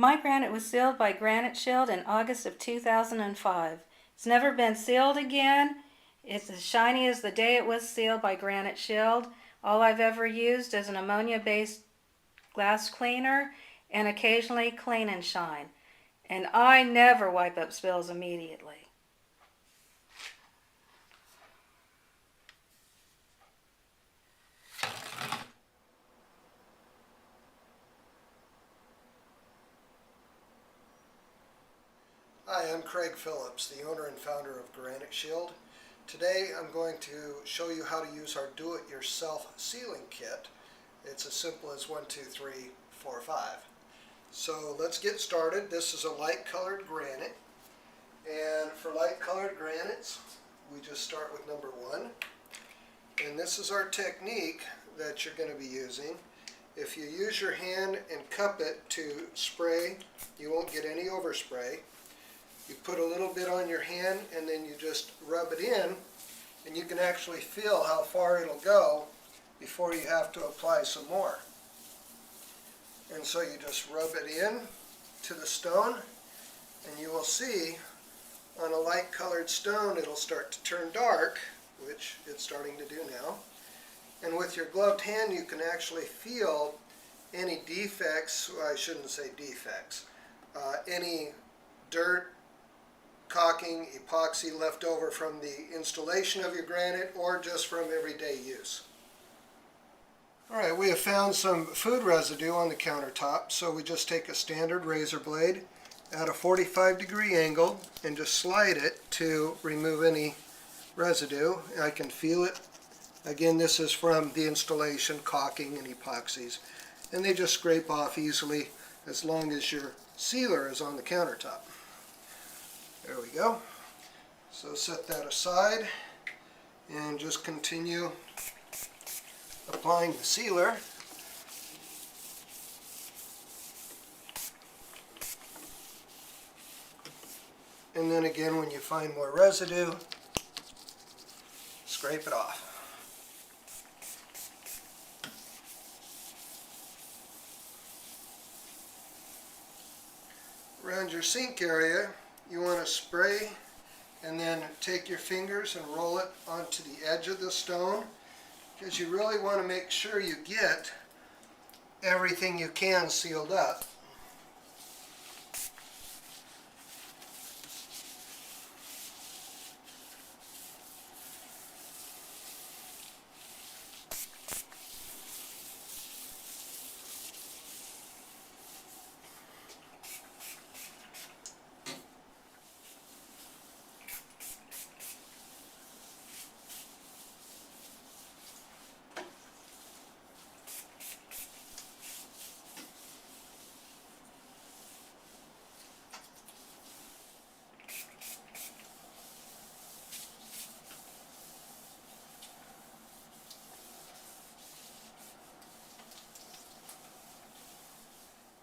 My granite was sealed by Granite Shield in August of 2005. It's never been sealed again. It's as shiny as the day it was sealed by Granite Shield. All I've ever used is an ammonia-based glass cleaner and occasionally Clean and Shine. And I never wipe up spills immediately. Hi, I'm Craig Phillips, the owner and founder of Granite Shield. Today I'm going to show you how to use our do-it-yourself sealing kit. It's as simple as 1, 2, 3, 4, 5. So let's get started. This is a light colored granite, and for light colored granites we just start with number 1, and this is our technique that you're going to be using. If you use your hand and cup it to spray, you won't get any overspray. You put a little bit on your hand and then you just rub it in, and you can actually feel how far it'll go before you have to apply some more. And so you just rub it in to the stone, and you will see on a light colored stone it'll start to turn dark, which it's starting to do now. And with your gloved hand you can actually feel any defects, well, I shouldn't say defects, any dirt, caulking, epoxy left over from the installation of your granite or just from everyday use. Alright, we have found some food residue on the countertop, so we just take a standard razor blade at a 45-degree angle and just slide it to remove any residue. I can feel it. Again, this is from the installation, caulking and epoxies, and they just scrape off easily as long as your sealer is on the countertop. There we go. So set that aside and just continue applying the sealer. And then again, when you find more residue, scrape it off. Around your sink area, you want to spray and then take your fingers and roll it onto the edge of the stone, because you really want to make sure you get everything you can sealed up.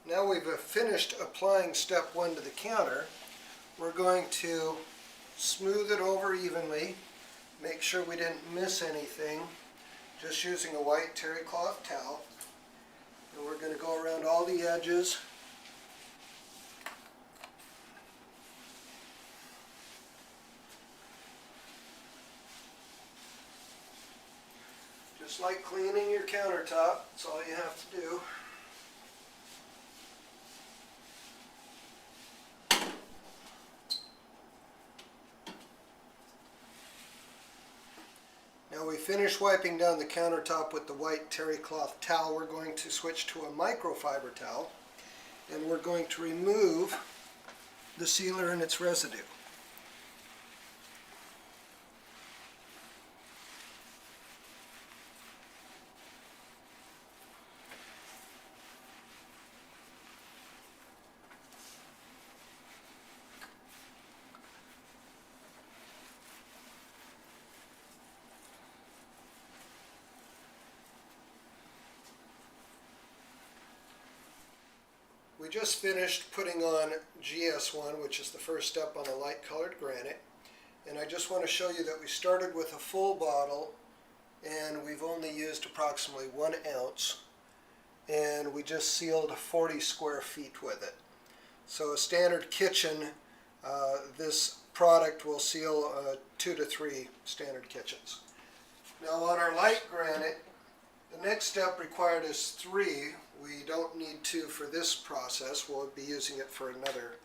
Now we've finished applying step 1 to the counter. We're going to smooth it over evenly, make sure we didn't miss anything, just using a white terry cloth towel. And we're going to go around all the edges. Just like cleaning your countertop, that's all you have to do. Now we finish wiping down the countertop with the white terry cloth towel. We're going to switch to a microfiber towel, and we're going to remove the sealer and its residue. We just finished putting on GS1, which is the first step on a light colored granite, and I just want to show you that we started with a full bottle and we've only used approximately 1 ounce, and we just sealed 40 square feet with it. So a standard kitchen, this product will seal 2 to 3 standard kitchens. Now on our light granite, the next step required is 3. We don't need 2 for this process. We'll be using it for another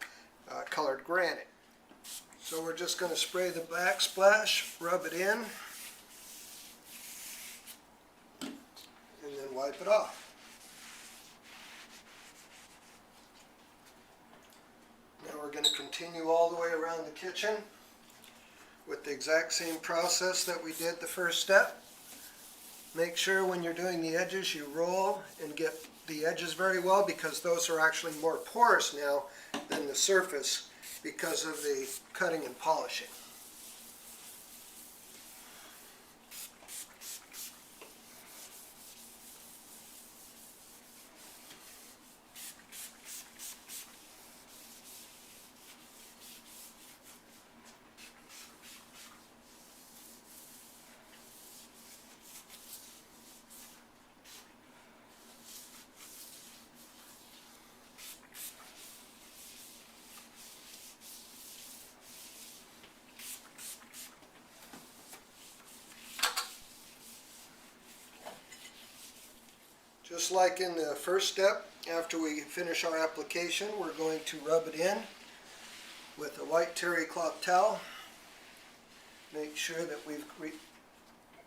colored granite. So we're just going to spray the backsplash, rub it in, and then wipe it off. Now we're going to continue all the way around the kitchen with the exact same process that we did the first step. Make sure when you're doing the edges you roll and get the edges very well, because those are actually more porous now than the surface because of the cutting and polishing. Just like in the first step, after we finish our application, we're going to rub it in with a white terry cloth towel. Make sure that we've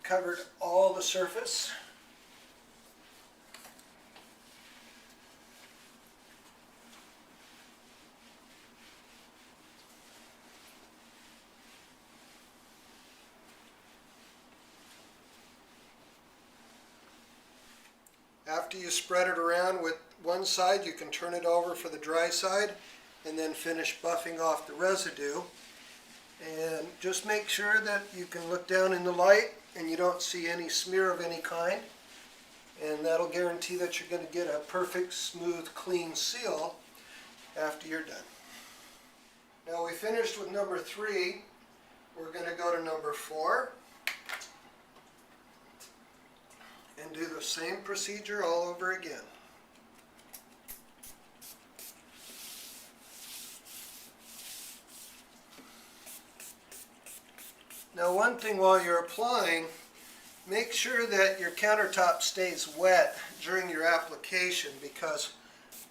covered all the surface. After you spread it around with one side, you can turn it over for the dry side and then finish buffing off the residue. And just make sure that you can look down in the light and you don't see any smear of any kind. And that'll guarantee that you're going to get a perfect, smooth, clean seal after you're done. Now we finished with number 3. We're going to go to number 4. And do the same procedure all over again. Now one thing while you're applying, make sure that your countertop stays wet during your application, because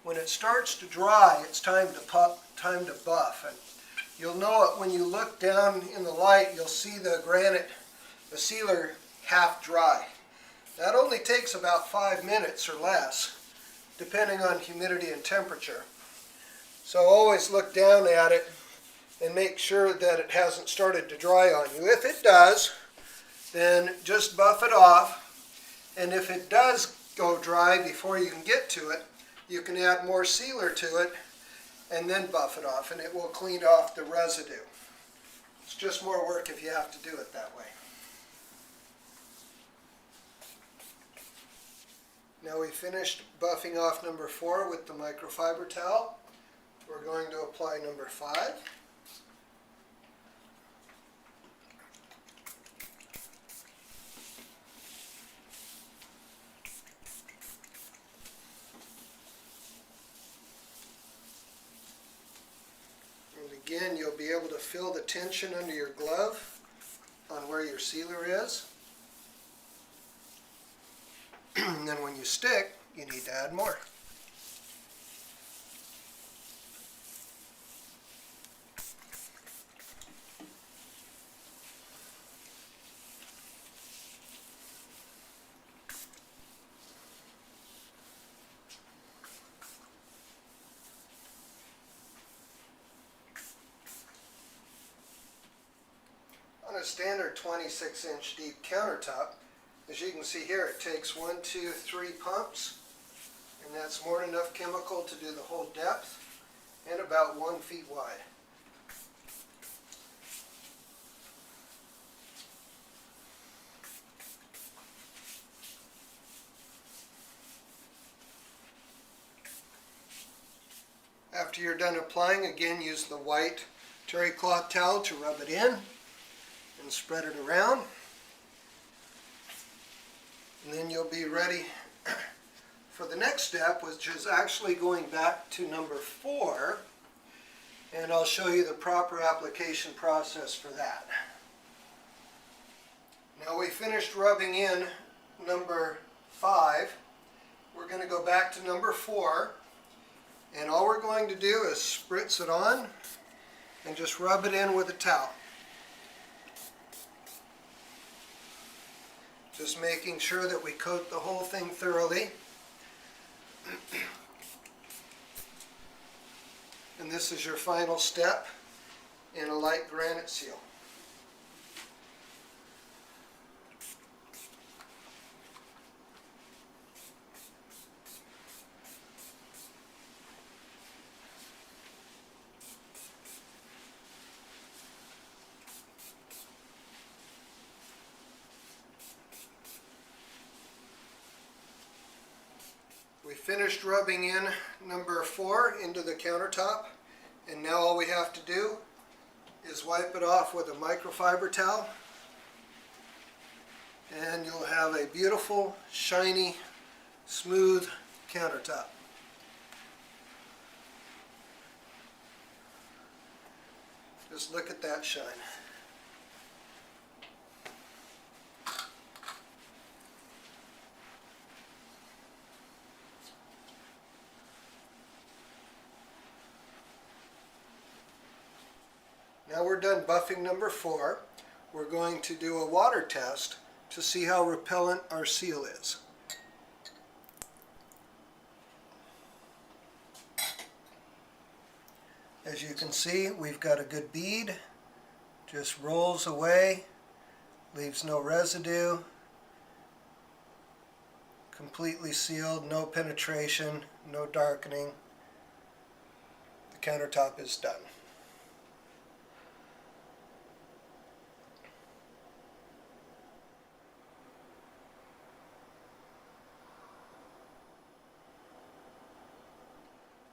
when it starts to dry, it's time to buff. And you'll know it when you look down in the light, you'll see the granite, the sealer half dry. That only takes about 5 minutes or less, depending on humidity and temperature. So always look down at it and make sure that it hasn't started to dry on you. If it does, then just buff it off. And if it does go dry before you can get to it, you can add more sealer to it and then buff it off, and it will clean off the residue. It's just more work if you have to do it that way. Now we finished buffing off number 4 with the microfiber towel. We're going to apply number 5. And again, you'll be able to feel the tension under your glove on where your sealer is. And then when you stick, you need to add more. On a standard 26-inch deep countertop, as you can see here, it takes 1, 2, 3 pumps, and that's more than enough chemical to do the whole depth, and about 1 foot wide. After you're done applying, again use the white terry cloth towel to rub it in and spread it around. And then you'll be ready for the next step, which is actually going back to number 4 and I'll show you the proper application process for that. Now we finished rubbing in number 5. We're going to go back to number 4, and all we're going to do is spritz it on and just rub it in with a towel. Just making sure that we coat the whole thing thoroughly. And this is your final step in a light granite seal. We finished rubbing in number 4 into the countertop, and now all we have to do is wipe it off with a microfiber towel, and you'll have a beautiful, shiny, smooth countertop. Just look at that shine. Now we're done buffing number 4. We're going to do a water test to see how repellent our seal is. As you can see, we've got a good bead. Just rolls away, leaves no residue. Completely sealed, no penetration, no darkening. The countertop is done.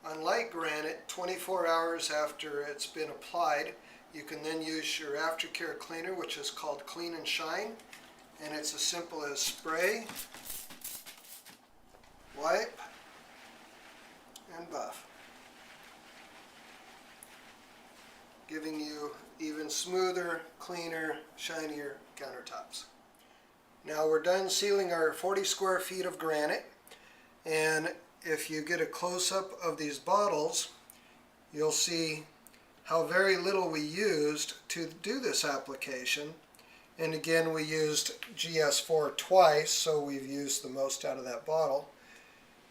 On light granite, 24 hours after it's been applied, you can then use your aftercare cleaner, which is called Clean and Shine, and it's as simple as spray, wipe, and buff, giving you even smoother, cleaner, shinier countertops. Now we're done sealing our 40 square feet of granite, and if you get a close-up of these bottles, you'll see how very little we used to do this application. And again, we used GS4 twice, so we've used the most out of that bottle.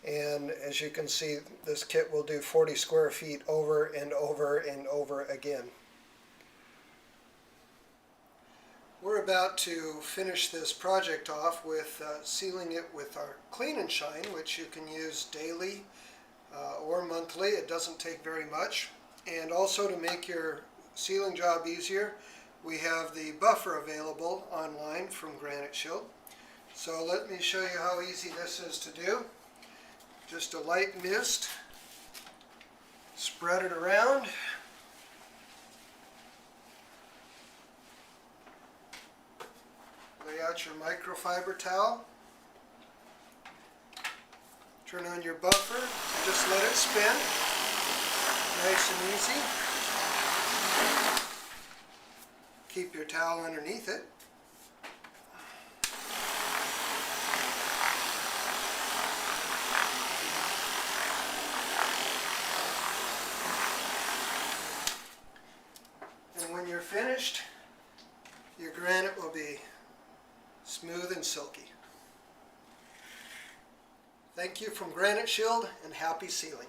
And as you can see, this kit will do 40 square feet over and over and over again. We're about to finish this project off with sealing it with our Clean and Shine, which you can use daily or monthly. It doesn't take very much. And also, to make your sealing job easier, we have the buffer available online from Granite Shield. So let me show you how easy this is to do. Just a light mist, spread it around. Lay out your microfiber towel. Turn on your buffer and just let it spin. Nice and easy. Keep your towel underneath it. And when you're finished, your granite will be smooth and silky. Thank you from Granite Shield, and happy sealing.